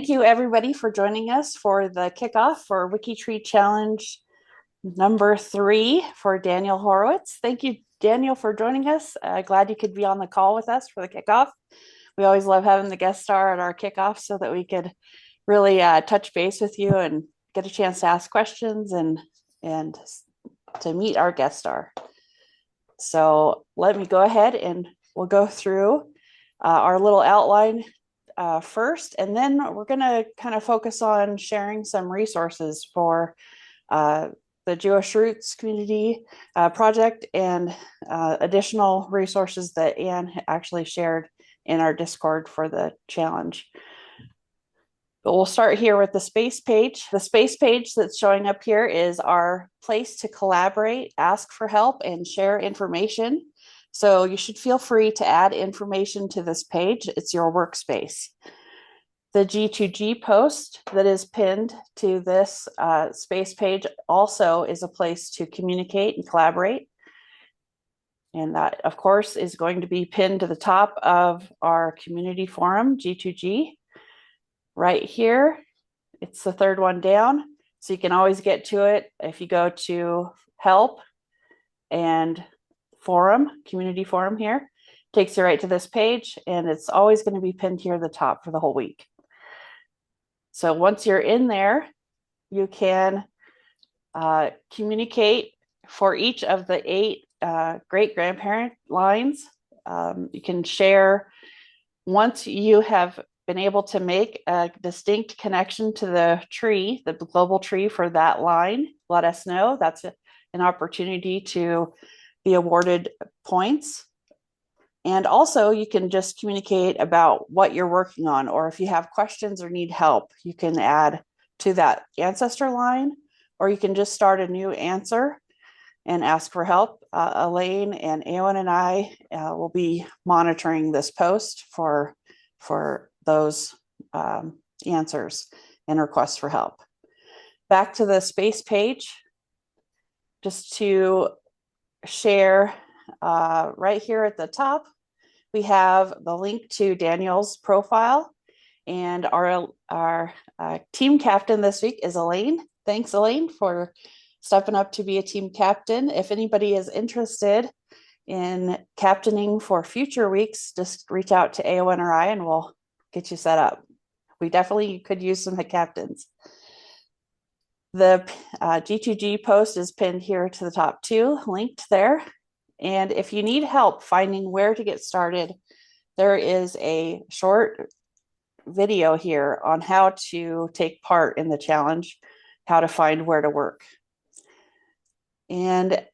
thank you everybody for joining us for the kickoff for WikiTree Challenge number 3 for Daniel Horowitz. Thank you, Daniel, for joining us. Glad you could be on the call with us for the kickoff. We always love having the guest star at our kickoff so that we could really touch base with you and get a chance to ask questions and to meet our guest star. So let me go ahead and we'll go through our little outline first, and then we're going to kind of focus on sharing some resources for the Jewish Roots Community Project and additional resources that Anne actually shared in our Discord for the challenge. But we'll start here with the space page. The space page that's showing up here is our place to collaborate, ask for help, and share information. So you should feel free to add information to this page. It's your workspace. The G2G post that is pinned to this space page also is a place to communicate and collaborate. And that, of course, is going to be pinned to the top of our community forum, G2G. Right here, it's the third one down. So you can always get to it if you go to help and forum, community forum here, takes you right to this page, and it's always going to be pinned here at the top for the whole week. So once you're in there, you can communicate for each of the 8 great-grandparent lines. You can share once you have been able to make a distinct connection to the tree, the global tree for that line. Let us know. That's an opportunity to be awarded points. And also you can just communicate about what you're working on, or if you have questions or need help, you can add to that ancestor line, or you can just start a new answer and ask for help. Elaine and Eowyn and I will be monitoring this post for those answers and requests for help. Back to the space page, just to share right here at the top, we have the link to Daniel's profile, and our team captain this week is Elaine. Thanks, Elaine, for stepping up to be a team captain. If anybody is interested in captaining for future weeks, just reach out to Eowyn or I and we'll get you set up. We definitely could use some captains. The G2G post is pinned here to the top too, linked there. And if you need help finding where to get started, there is a short video here on how to take part in the challenge, how to find where to work. And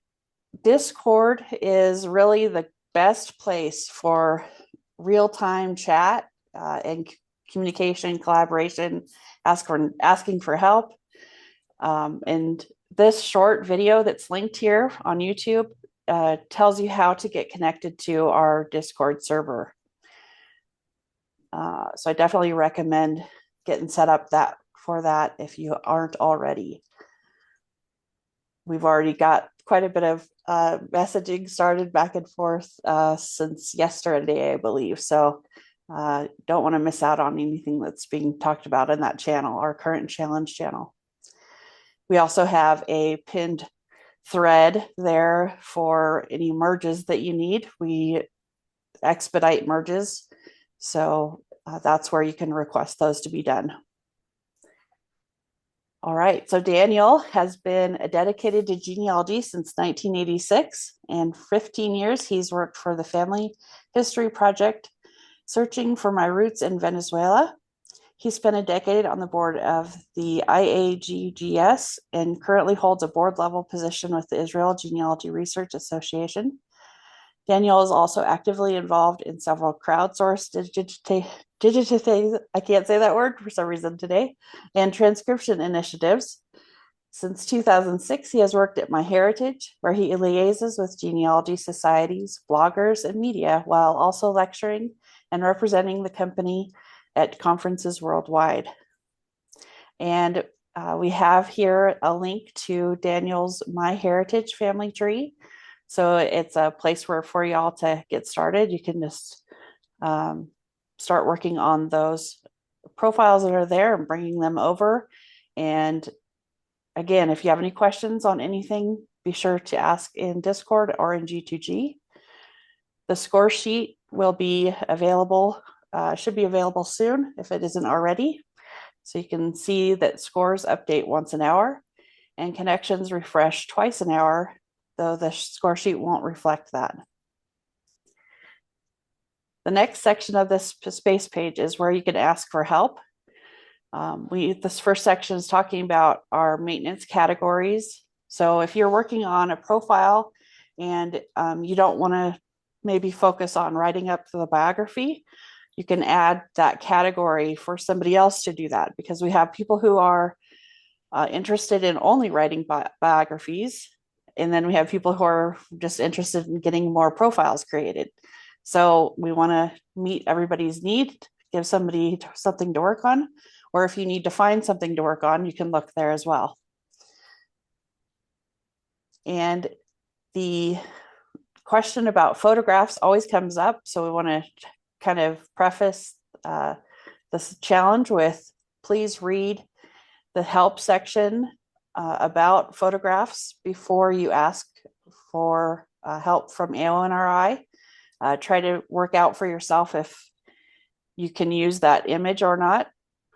Discord is really the best place for real-time chat and communication, collaboration, asking for help. And this short video that's linked here on YouTube tells you how to get connected to our Discord server. So I definitely recommend getting set up for that if you aren't already. We've already got quite a bit of messaging started back and forth since yesterday, I believe. So don't want to miss out on anything that's being talked about in that channel, our current challenge channel. We also have a pinned thread there for any merges that you need. We expedite merges, so that's where you can request those to be done. All right, so Daniel has been dedicated to genealogy since 1986, and 15 years he's worked for the Family History Project, searching for my roots in Venezuela. He spent a decade on the board of the IAGGS and currently holds a board-level position with the Israel Genealogy Research Association. Daniel is also actively involved in several crowdsourced I can't say that word for some reason today, and transcription initiatives. Since 2006, he has worked at MyHeritage, where he liaises with genealogy societies, bloggers, and media, while also lecturing and representing the company at conferences worldwide. And we have here a link to Daniel's MyHeritage family tree. So it's a place for y'all to get started. You can just start working on those profiles that are there and bringing them over. And again, if you have any questions on anything, be sure to ask in Discord or in G2G. The score sheet will be available, should be available soon if it isn't already. So you can see that scores update once an hour and connections refresh twice an hour, though the score sheet won't reflect that. The next section of this space page is where you can ask for help. This first section is talking about our maintenance categories. So if you're working on a profile and you don't want to maybe focus on writing up the biography, you can add that category for somebody else to do that, because we have people who are interested in only writing biographies, and then we have people who are just interested in getting more profiles created. So we want to meet everybody's need, give somebody something to work on, or if you need to find something to work on, you can look there as well. And the question about photographs always comes up, so we want to kind of preface this challenge with, please read the help section about photographs before you ask for help from AONRI. Try to work out for yourself if you can use that image or not,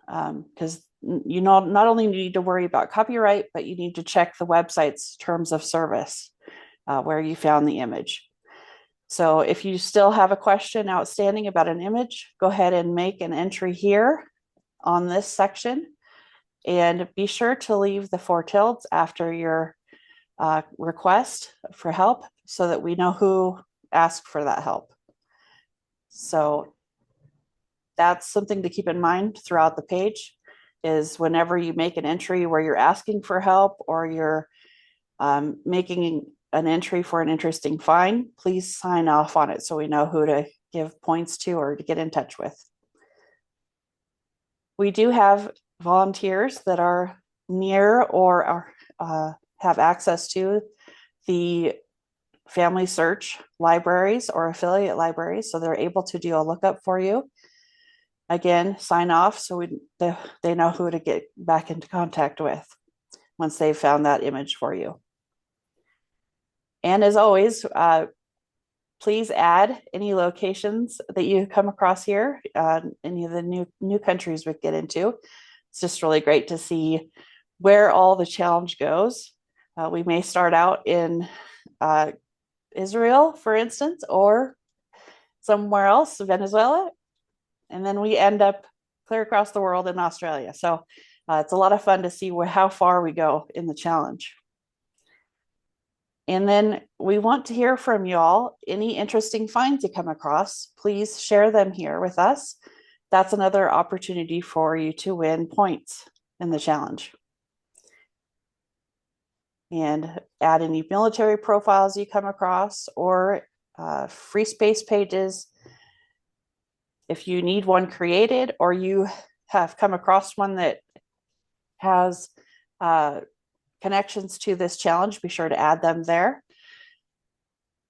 because you not only need to worry about copyright, but you need to check the website's terms of service where you found the image. So if you still have a question outstanding about an image, go ahead and make an entry here on this section, and be sure to leave the 4 tildes after your request for help so that we know who asked for that help. So that's something to keep in mind throughout the page, is whenever you make an entry where you're asking for help or you're making an entry for an interesting find, please sign off on it so we know who to give points to or to get in touch with. We do have volunteers that are near or have access to the family search libraries or affiliate libraries, so they're able to do a lookup for you. Again, sign off so they know who to get back into contact with once they've found that image for you. And as always, please add any locations that you come across here, any of the new countries we get into. It's just really great to see where all the challenge goes. We may start out in Israel, for instance, or somewhere else, Venezuela, and then we end up clear across the world in Australia. So it's a lot of fun to see how far we go in the challenge. And then we want to hear from y'all. Any interesting finds you come across, please share them here with us. That's another opportunity for you to win points in the challenge. And add any military profiles you come across or free space pages. If you need one created or you have come across one that has connections to this challenge, be sure to add them there.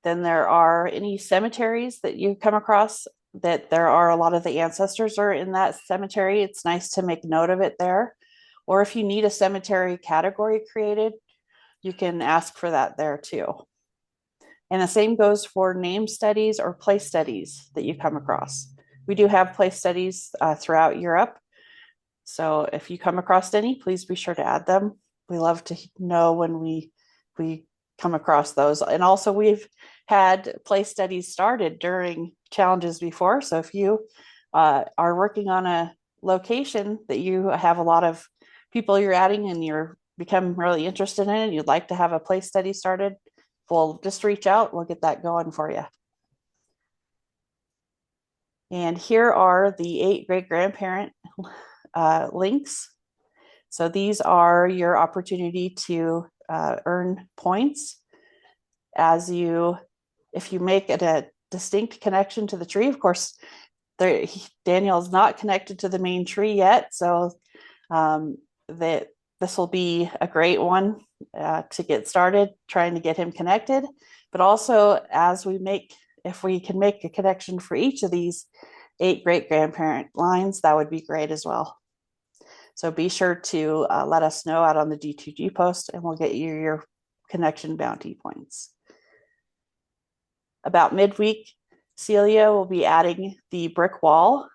Then there are any cemeteries that you come across that there are a lot of the ancestors are in that cemetery. It's nice to make note of it there. Or if you need a cemetery category created, you can ask for that there too. And the same goes for name studies or place studies that you come across. We do have place studies throughout Europe. So if you come across any, please be sure to add them. We love to know when we come across those. And also we've had place studies started during challenges before. So if you are working on a location that you have a lot of people you're adding and you're become really interested in it, you'd like to have a place study started, we'll just reach out, we'll get that going for you. And here are the 8 great-grandparent links. So these are your opportunity to earn points if you make it a distinct connection to the tree. Of course, Daniel's not connected to the main tree yet, so this will be a great one to get started, trying to get him connected. But also, if we can make a connection for each of these, 8 great grandparent lines, that would be great as well. So be sure to let us know out on the D2G post, and we'll get you your connection bounty points. About midweek, Celia will be adding the brick wall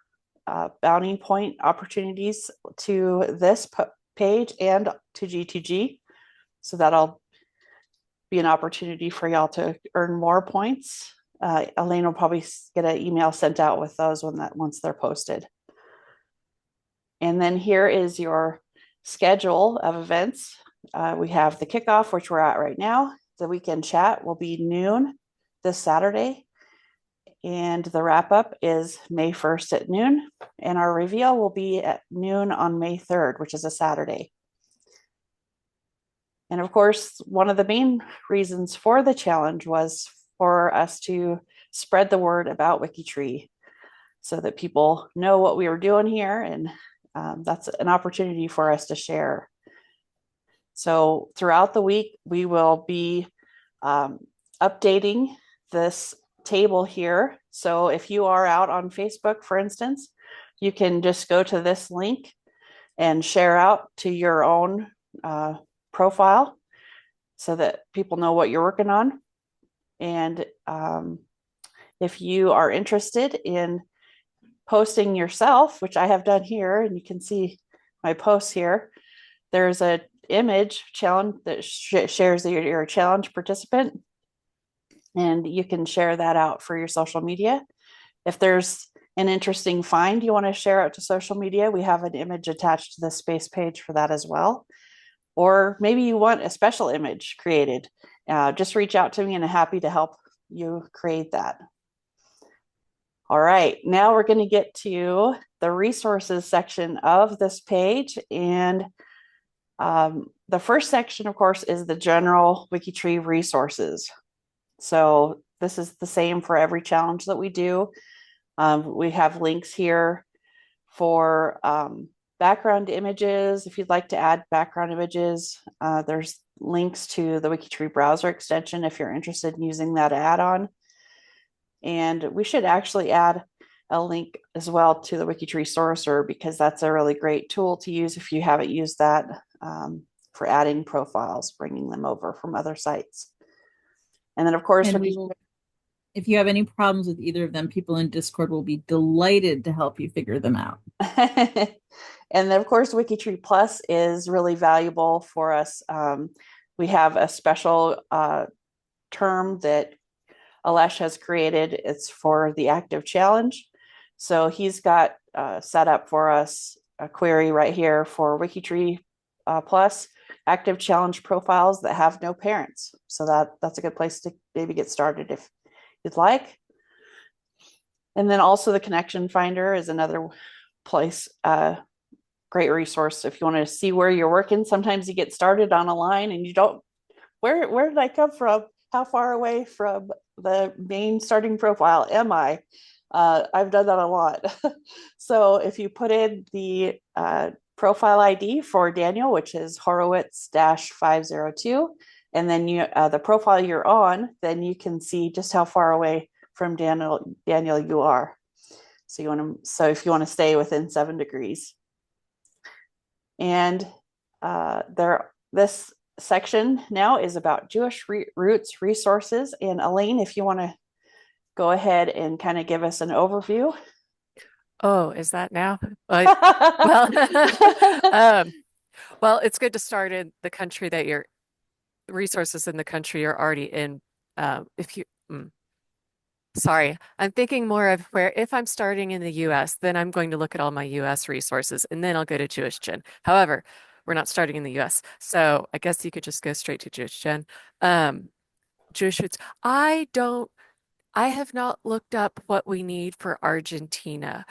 bounty point opportunities to this page and to G2G. So that'll be an opportunity for y'all to earn more points. Elaine will probably get an email sent out with those once they're posted. And then here is your schedule of events. We have the kickoff, which we're at right now. The weekend chat will be noon this Saturday. And the wrap up is May 1st at noon. And our reveal will be at noon on May 3rd, which is a Saturday. And of course, one of the main reasons for the challenge was for us to spread the word about WikiTree so that people know what we were doing here. And that's an opportunity for us to share. So throughout the week, we will be updating this table here. So if you are out on Facebook, for instance, you can just go to this link and share out to your own profile so that people know what you're working on. And if you are interested in posting yourself, which I have done here, and you can see my posts here, there's an image challenge that shares that you're a challenge participant, and you can share that out for your social media. If there's an interesting find you want to share out to social media, we have an image attached to the space page for that as well. Or maybe you want a special image created. Just reach out to me and I'm happy to help you create that. All right, now we're going to get to the resources section of this page. And the first section, of course, is the general WikiTree resources. So this is the same for every challenge that we do. We have links here for background images. If you'd like to add background images, there's links to the WikiTree browser extension if you're interested in using that add-on. And we should actually add a link as well to the WikiTree sourcer, because that's a really great tool to use if you haven't used that for adding profiles, bringing them over from other sites. And then, of course, if you have any problems with either of them, people in Discord will be delighted to help you figure them out. And then, of course, WikiTree Plus is really valuable for us. We have a special term that Alesh has created. It's for the active challenge. So he's got set up for us a query right here for WikiTree Plus active challenge profiles that have no parents. So that's a good place to maybe get started if you'd like. And then also the connection finder is another place, great resource if you want to see where you're working. Sometimes you get started on a line and you don't, where did I come from? How far away from the main starting profile am I? I've done that a lot. So if you put in the profile ID for Daniel, which is Horowitz-502, and then the profile you're on, then you can see just how far away from Daniel you are. So if you want to stay within 7 degrees. And this section now is about Jewish roots resources. And Elaine, if you want to go ahead and kind of give us an overview. Oh, is that now? Well, well, it's good to start in the country that your resources in the country you're already in. Sorry, I'm thinking more of if I'm starting in the US, then I'm going to look at all my US resources and then I'll go to Jewish Gen. However, we're not starting in the US, so I guess you could just go straight to Jewish Gen. Jewish roots. I have not looked up what we need for Argentina,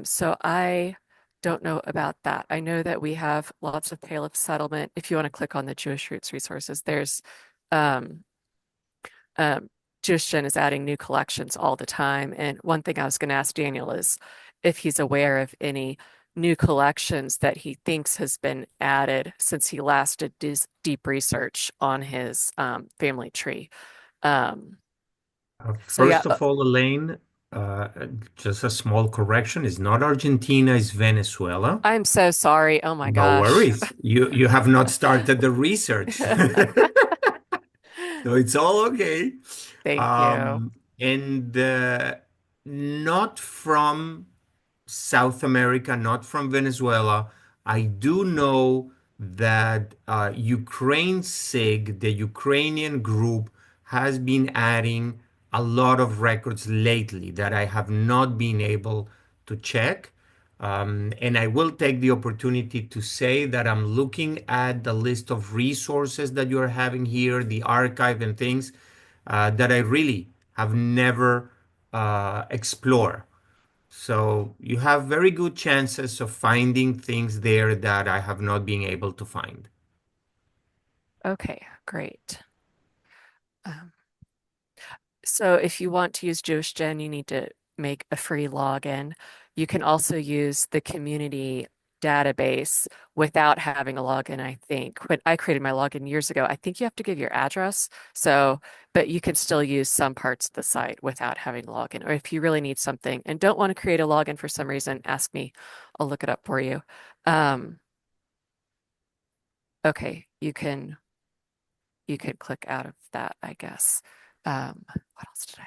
so I don't know about that. I know that we have lots of Pale of Settlement. If you want to click on the Jewish Roots resources, there's Jewish Gen is adding new collections all the time. And one thing I was going to ask Daniel is if he's aware of any new collections that he thinks has been added since he last did deep research on his family tree. First of all, Elaine, Uh, just a small correction. It's not Argentina, it's Venezuela. I'm so sorry. Oh my No gosh. worries. You have not started the research. So it's all okay. Thank you. And not from South America, not from Venezuela. I do know that Ukraine SIG, the Ukrainian group, has been adding a lot of records lately that I have not been able to check. And I will take the opportunity to say that I'm looking at the list of resources that you're having here, the archive and things that I really have never explored. So you have very good chances of finding things there that I have not been able to find. Okay, great. Um, so if you want to use Jewish Gen, you need to make a free login. You can also use the community database without having a login, I think. When I created my login years ago, I think you have to give your address. So, but you can still use some parts of the site without having a login. Or if you really need something and don't want to create a login for some reason, ask me. I'll look it up for you. Um, okay, you can click out of that, I guess. What else did I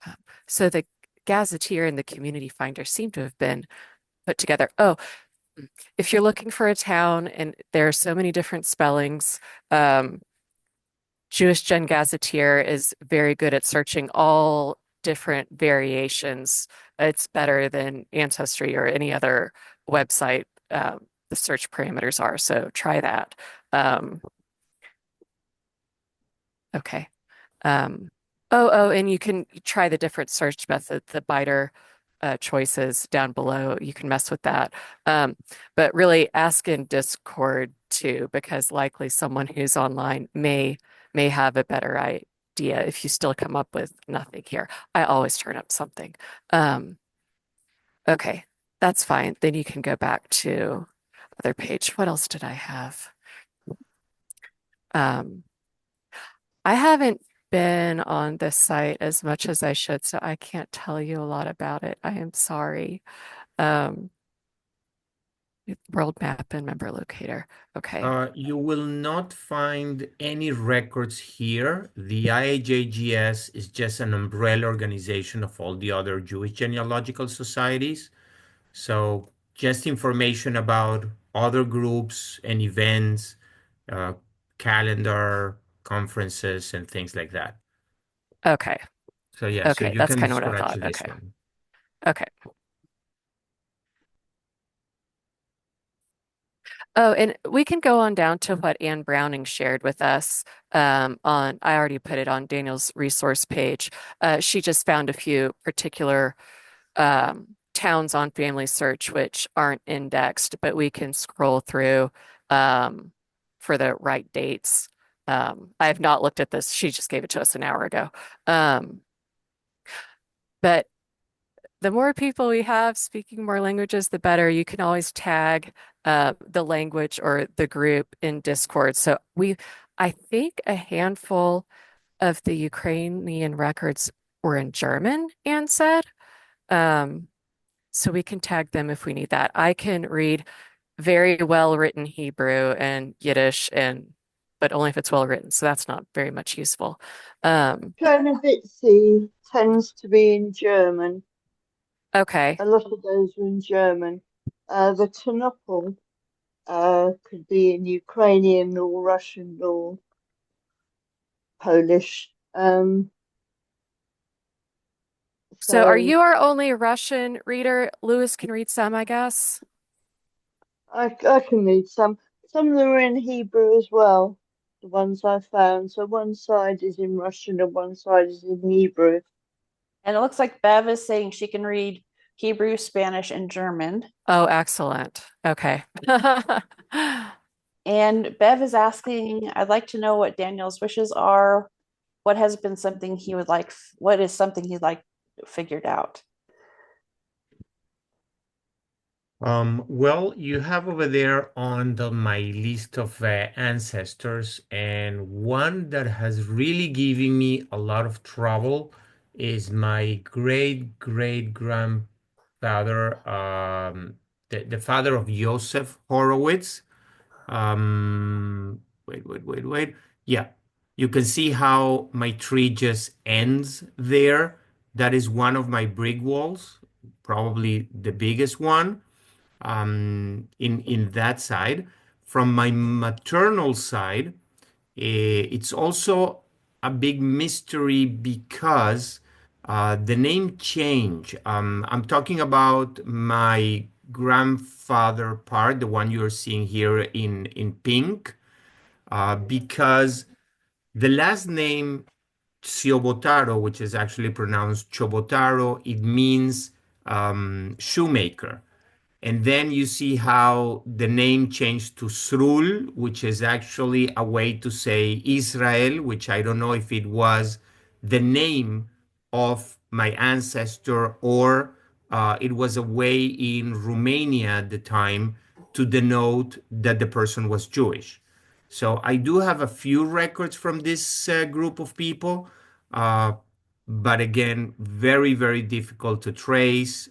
have? So the Gazetteer and the Community Finder seem to have been put together. Oh, if you're looking for a town and there are so many different spellings, Jewish Gen Gazetteer is very good at searching all different variations. It's better than Ancestry or any other website. The search parameters are, so try that. Okay. And you can try the different search methods, the biter choices down below. You can mess with that. But really ask in Discord too, because likely someone who's online may have a better idea if you still come up with nothing here. I always turn up something. Okay, that's fine. Then you can go back to other page. What else did I have? Um, I haven't been on this site as much as I should, so I can't tell you a lot about it. I am sorry. Um, World map and member locator. Okay. You will not find any records here. The IAJGS is just an umbrella organization of all the other Jewish genealogical societies. So just information about other groups and events, uh, calendar, conferences, and things like that. Okay. So yeah, so Okay. you That's can kind of what I scratch thought. this Okay. one. Okay. Oh, and we can go on down to what Anne Browning shared with us I already put it on Daniel's resource page. She just found a few particular towns on Family Search which aren't indexed, but we can scroll through um, for the right dates. I have not looked at this. She just gave it to us an hour ago. But the more people we have speaking more languages, the better. You can always tag the language or the group in Discord. So I think a handful of the Ukrainian records were in German, Anne said. Um, so we can tag them if we need that. I can read very well written Hebrew and Yiddish but only if it's well written. So that's not very much useful. Chernivtsi tends to be in German. Okay. A lot of those are in German. The Ternopil could be in Ukrainian or Russian or Polish. So are So you our only Russian reader? Lewis can read some, I guess. I can read some. Some of them are in Hebrew as well, the ones I found. So one side is in Russian and one side is in Hebrew. And it looks like Bev is saying she can read Hebrew, Spanish, and German. Oh, excellent. Okay. And Bev is asking, I'd like to know what Daniel's wishes are. What has been something he would like, what is something he'd like figured out? Well, you have over there on my list of ancestors, and one that has really given me a lot of trouble is my great grandfather, the father of Joseph Horowitz. Wait. Yeah, you can see how my tree just ends there. That is one of my brick walls, probably the biggest one in that side. From my maternal side, it's also a big mystery because the name change. I'm talking about my grandfather part, the one you're seeing here in pink, because the last name Ciobotaro, which is actually pronounced Chobotaro, it means shoemaker. And then you see how the name changed to Srul, which is actually a way to say Israel, which I don't know if it was the name of my ancestor or it was a way in Romania at the time to denote that the person was Jewish. So I do have a few records from this group of people, uh, but again, very difficult to trace.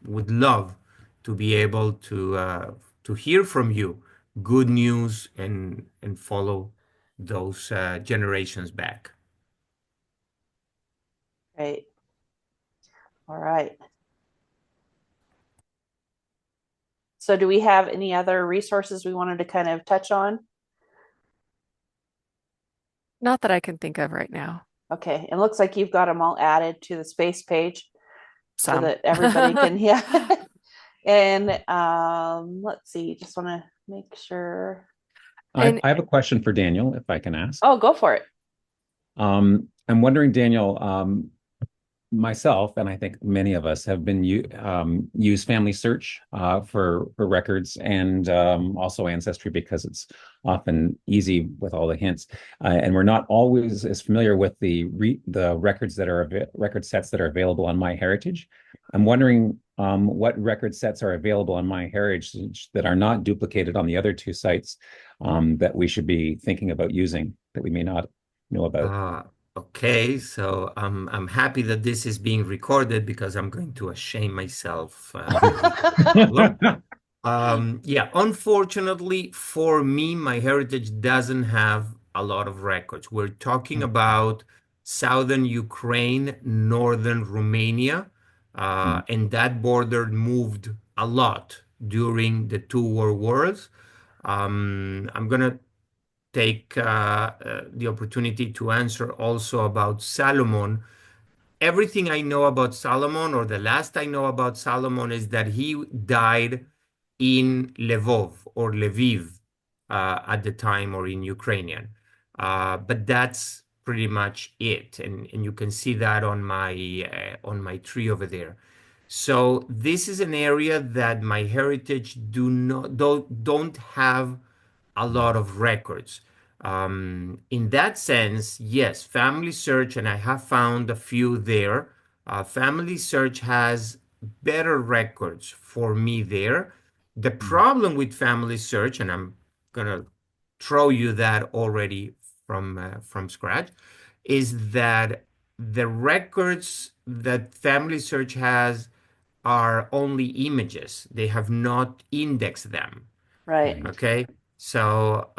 Would love to be able to hear from you good news and follow those generations back. Great. All right. So do we have any other resources we wanted to kind of touch on? Not that I can think of right now. Okay, it looks like you've got them all added to the space page so Some. that everybody can, yeah. And let's see, just want to make sure. And- I have a question for Daniel, if I can ask. Oh, go for it. I'm wondering, Daniel, myself, and I think many of us have been use Family Search for records and also Ancestry because it's often easy with all the hints. And we're not always as familiar with the records that are record sets that are available on MyHeritage. I'm wondering what record sets are available on MyHeritage that are not duplicated on the other two sites that we should be thinking about using that we may not know about. Okay, so I'm happy that this is being recorded because I'm going to shame myself. Yeah, unfortunately for me, MyHeritage doesn't have a lot of records. We're talking about southern Ukraine, northern Romania, and that border moved a lot during the two world wars. I'm gonna take the opportunity to answer also about Solomon. Everything I know about Solomon, or the last I know about Solomon, is that he died in Lvov or Lviv at the time, or in Ukrainian. But that's pretty much it, and you can see that on my tree over there. So this is an area that MyHeritage don't have a lot of records. In that sense, yes, Family Search, and I have found a few there. Family Search has better records for me there. The problem with Family Search, and I'm gonna throw you that already from scratch, is that the records that Family Search has are only images. They have not indexed them. Right. Okay. So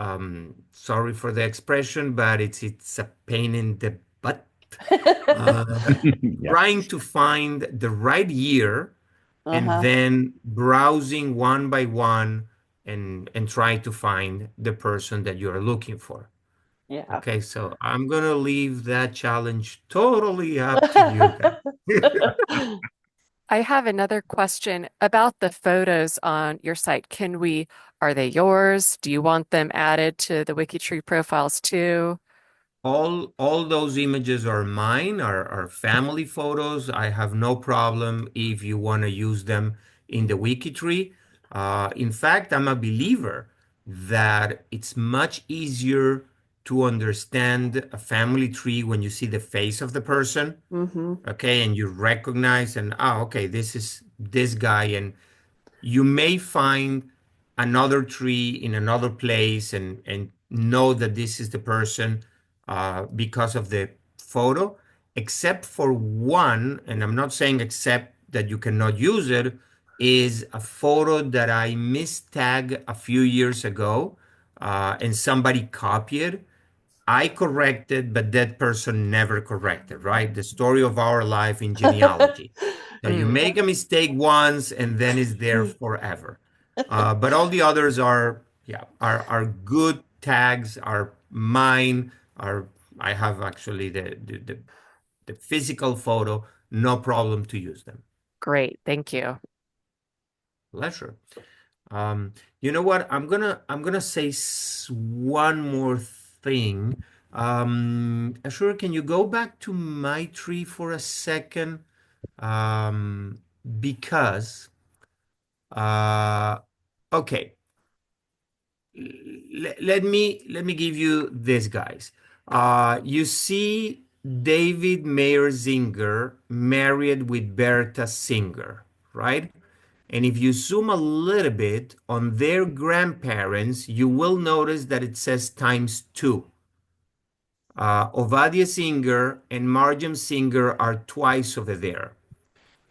sorry for the expression, but it's a pain in the butt Yeah. trying to find the right year and Uh-huh. then browsing one by one and trying to find the person that you're looking for. Yeah. Okay, so I'm gonna leave that challenge totally up to you guys. I have another question about the photos on your site. Are they yours? Do you want them added to the WikiTree profiles too? All those images are mine, are family photos. I have no problem if you want to use them in the WikiTree. In fact, I'm a believer that it's much easier to understand a family tree when you see the face of the person, Mm-hmm. okay, and you recognize and okay, this is this guy, and you may find another tree in another place and know that this is the person because of the photo. except for one, and I'm not saying except that you cannot use it, is a photo that I mistagged a few years ago, and somebody copied. I corrected, but that person never corrected, right? The story of our life in genealogy. That you Mm, make a mistake once and then it's there forever. But all the others are, yeah, are good tags, are mine, are I have actually the physical photo, no problem to use them. great. Thank you. Pleasure. You know what? I'm gonna say one more thing. Ashura, can you go back to my tree for a second? Um, because okay, let me give you this, guys. You see David Mayer Zinger married with Bertha Singer, right? And if you zoom a little bit on their grandparents, you will notice that it says times two. Ovadia Singer and Marjam Singer are twice over there.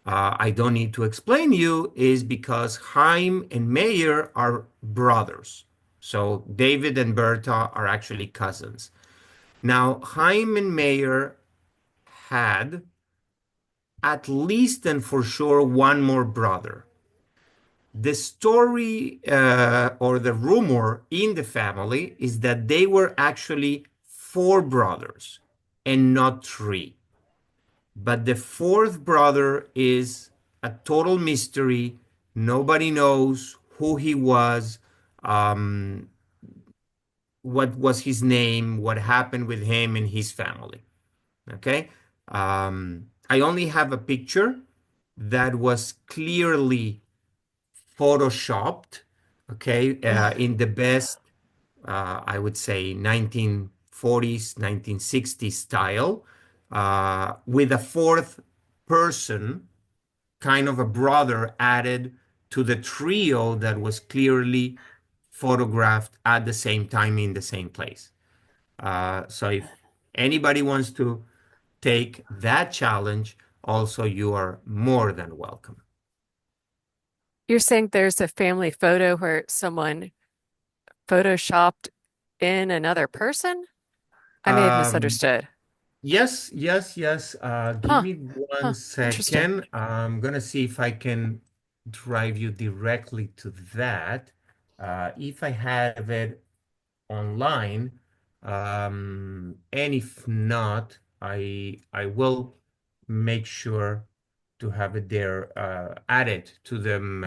I don't need to explain you is because Chaim and Meir are brothers. So David and Bertha are actually cousins. Now, Chaim and Meir had at least and for sure one more brother. The story or the rumor in the family is that they were actually four brothers and not three. But the fourth brother is a total mystery. Nobody knows who he was, um, what was his name, what happened with him and his family. Okay. I only have a picture that was clearly photoshopped, okay, in the best, I would say, 1940s, 1960s style, with a fourth person, kind of a brother, added to the trio that was clearly photographed at the same time in the same place. So if anybody wants to take that challenge, also you are more than welcome. You're saying there's a family photo where someone photoshopped in another person? I may have Um, misunderstood. yes, yes, yes. Give Huh, me one huh, interesting. second. I'm gonna see if I can drive you directly to that. If I have it online, and if not, I will make sure to have it there, added to them,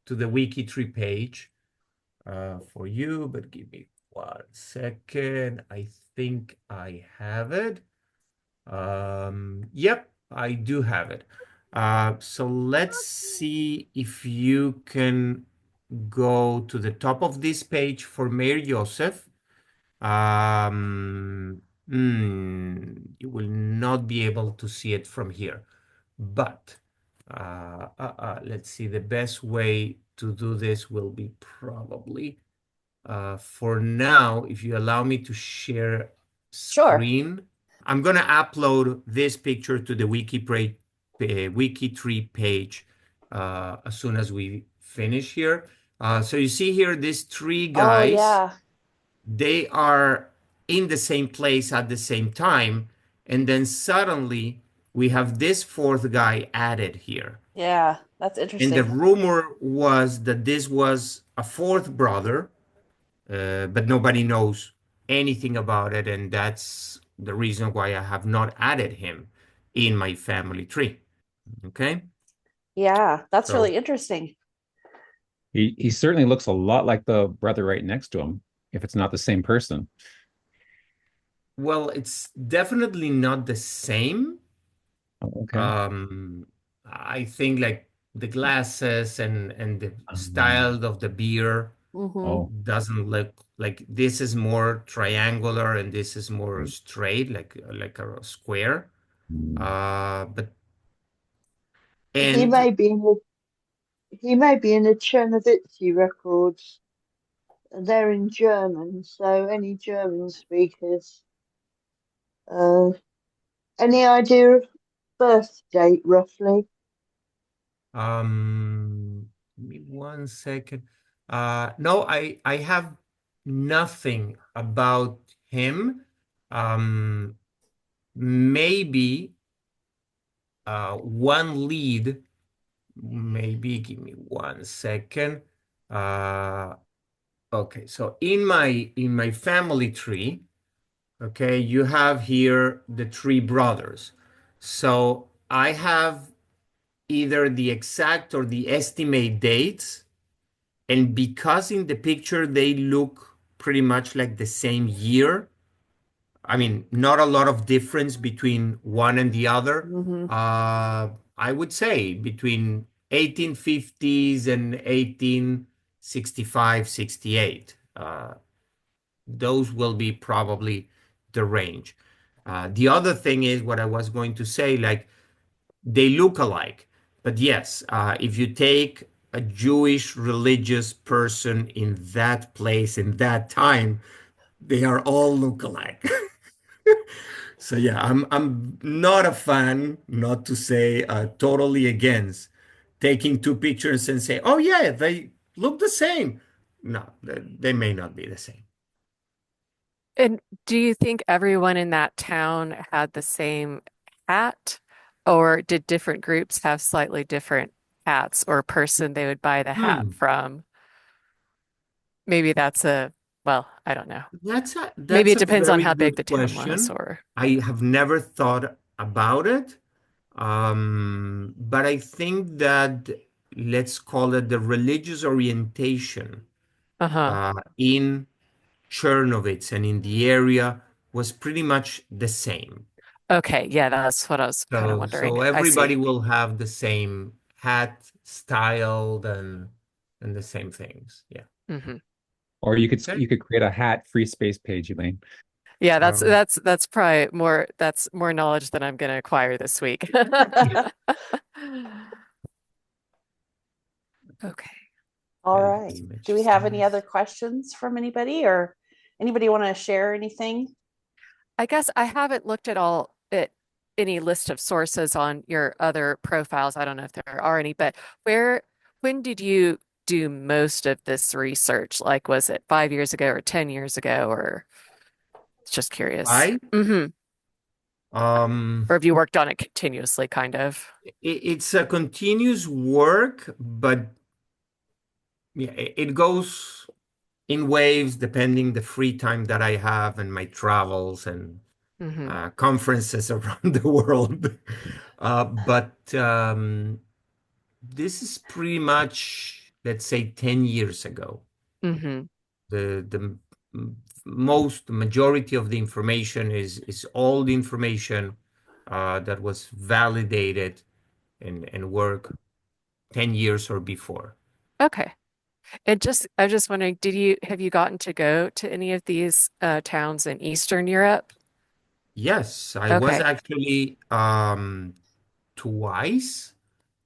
to the WikiTree page, for you. But give me one second. I think I have it. Yep, I do have it. So let's see if you can go to the top of this page for Mayor Joseph. You will not be able to see it from here, but let's see. The best way to do this will be probably, for now, if you allow me to share Sure. screen, I'm gonna upload this picture to the WikiTree page as soon as we finish here. So you see here, these three Oh, guys, yeah. they are in the same place at the same time, and then suddenly we have this fourth guy added here. Yeah. That's And the interesting. rumor was that this was a fourth brother, but nobody knows anything about it, and that's the reason why I have not added him in my family tree. Okay, Yeah. That's so really interesting. He certainly looks a lot like the brother right next to him, if it's not the same person. well, it's definitely not the same. Oh, okay. Um, I think like the glasses and the Um, style of the beer Mm-hmm. oh, doesn't look like this is more triangular and this is more right. straight, like a square. Mm. But He and may be in the he may be in the Chernovitzy records. They're in German, so any German speakers, uh, Any idea of birth date roughly? Give me 1 second. No, I have nothing about him. Um, maybe one lead. Maybe give me 1 second. Uh, okay, so in my family tree, okay, you have here the three brothers. So I have either the exact or the estimate dates, and because in the picture they look pretty much like the same year, I mean, not a lot of difference between one and the other. Mhm. I would say between 1850s and 1865, 68. Those will be probably the range. The other thing is what I was going to say, like they look alike. But yes, if you take a Jewish religious person in that place, in that time, they are all look alike. So yeah, I'm not a fan, not to say totally against taking two pictures and say, oh yeah, they look the same. No, they may not be the same. And do you think everyone in that town had the same hat, or did different groups have slightly different hats or person they would buy the hat Hmm. from? Maybe that's a, well, I don't know. That's a Maybe that's it a depends on very how big good the town was, question. or I have never thought about it. But I think that let's call it the religious orientation uh-huh. in Chernovitz and in the area was pretty much the same. Okay, yeah, that's what I was kind of wondering. So I everybody see. will have the same hat styled and the same things. Yeah. Hmm. Or Okay. you could create a hat free space page, Elaine. Yeah, that's Um, that's that's probably more that's more knowledge than I'm going to acquire this week. Okay. All yeah, right. image Do we have any other size. questions from anybody, or anybody want to share anything? I guess I haven't looked at any list of sources on your other profiles. I don't know if there are any, but when did you do most of this research? Like, was it 5 years ago or 10 years ago, or just curious? I Or um have you worked on it continuously, kind of? it's a continuous work, but yeah, it goes in waves depending the free time that I have and my travels and Hmm. conferences around the world. But this is pretty much, let's say, 10 years ago. Hmm. The most majority of the information is all the information that was validated and work 10 years or before. Okay. I was just wondering, have you gotten to go to any of these towns in Eastern Europe? Yes, I was Okay. actually twice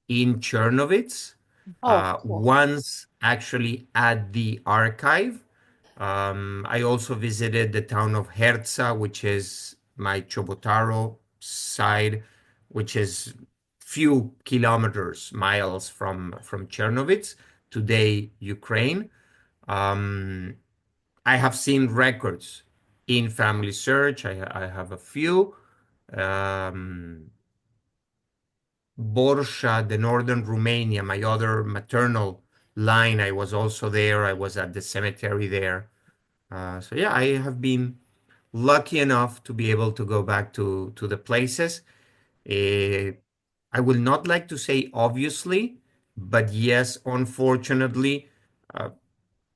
in Chernovitz, Oh, cool. once actually at the archive. I also visited the town of Herza, which is my Chobotaro side, which is few kilometers, miles from Chernovitz, today Ukraine. Um, I have seen records in Family Search. I have a few. Um, Borja, the northern Romania, my other maternal line, I was also there. I was at the cemetery there. So yeah, I have been lucky enough to be able to go back to the places. Eh, I will not like to say obviously, but yes, unfortunately, uh,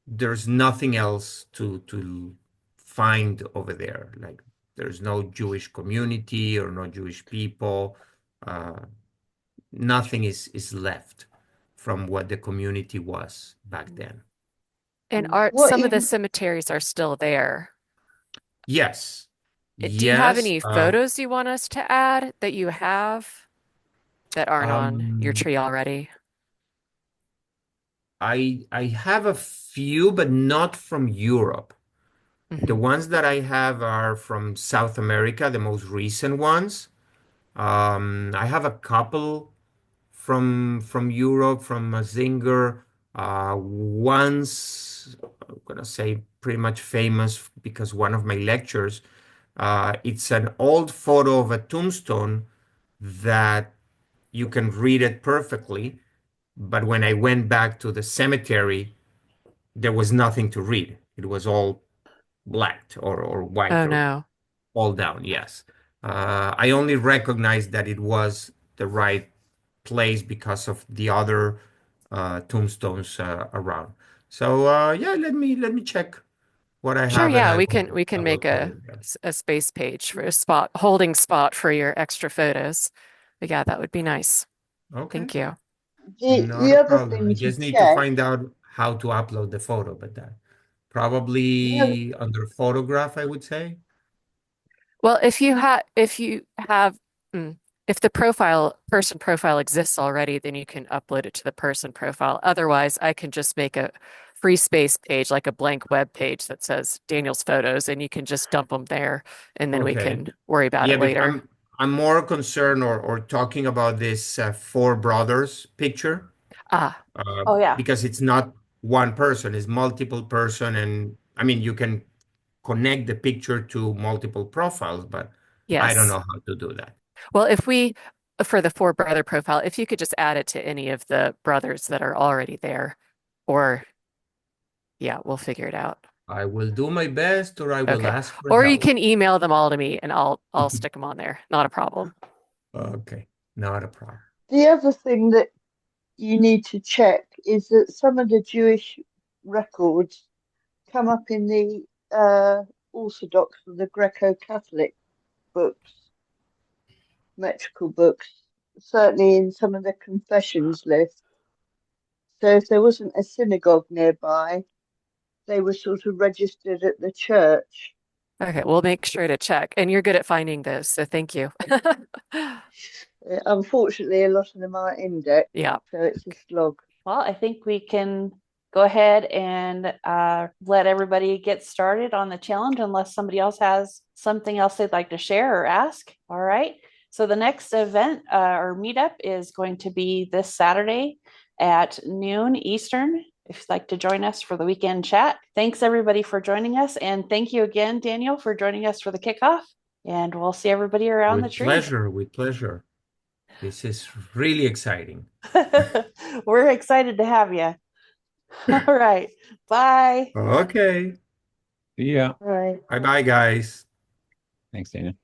there's nothing else to find over there. Like there's no Jewish community or no Jewish people. Uh, Nothing is left from what the community was back then. And are What some of is the cemeteries are still there? Yes, Do you have yes. any photos you want us to add that you have that aren't on your Um, tree already? I have a few, but not from Europe. The Hmm. ones that I have are from South America, the most recent ones. I have a couple from Europe, from Zinger. One's I'm gonna say pretty much famous because one of my lectures, it's an old photo of a tombstone that you can read it perfectly. But when I went back to the cemetery, there was nothing to read. It was all black or white Oh or no. all down. Yes. I only recognized that it was the right place because of the other tombstones around. So yeah, let me check what I Sure, have, and yeah, I we can will make call you again. a space page for a spot, holding spot for your extra photos. But yeah, that would be nice. Okay, Thank you. not The a other problem. I thing to just need to check, find out how to upload the photo, but that the other, probably under photograph, I would say. Well, if you have mm, if the person profile exists already, then you can upload it to the person profile. Otherwise, I can just make a free space page, like a blank web page that says Daniel's photos, and you can just dump them there, and then we Okay. can worry about Yeah, it because later. I'm more concerned or talking about this four brothers picture, Ah, Oh, yeah. because it's not one person, it's multiple person, and I mean you can connect the picture to multiple profiles, but I don't yes. know how to do that. Well, if we, for the four brother profile, if you could just add it to any of the brothers that are already there, or yeah, we'll figure it out. I will do my best, or I will Okay. ask for Or you help. can email them all to me and I'll stick them on there. Not a problem. Okay, not a problem. the other thing that you need to check is that some of the Jewish records come up in the Orthodox or the Greco-Catholic books, metrical books, certainly in some of the confessions lists. So if there wasn't a synagogue nearby, they were sort of registered at the church. Okay, we'll make sure to check. And you're good at finding those, so thank you. Unfortunately, a lot of them are indexed, Yeah. so it's a slog. Well, I think we can go ahead and let everybody get started on the challenge unless somebody else has something else they'd like to share or ask. All right. So the next event or meetup is going to be this Saturday at noon Eastern. If you'd like to join us for the weekend chat. Thanks everybody for joining us. And thank you again, Daniel, for joining us for the kickoff. And we'll see everybody around the With tree. pleasure, with pleasure. This is really exciting. We're excited to have you. All right. Bye. Okay. Yeah. Right. Bye bye, guys. Thanks, Daniel.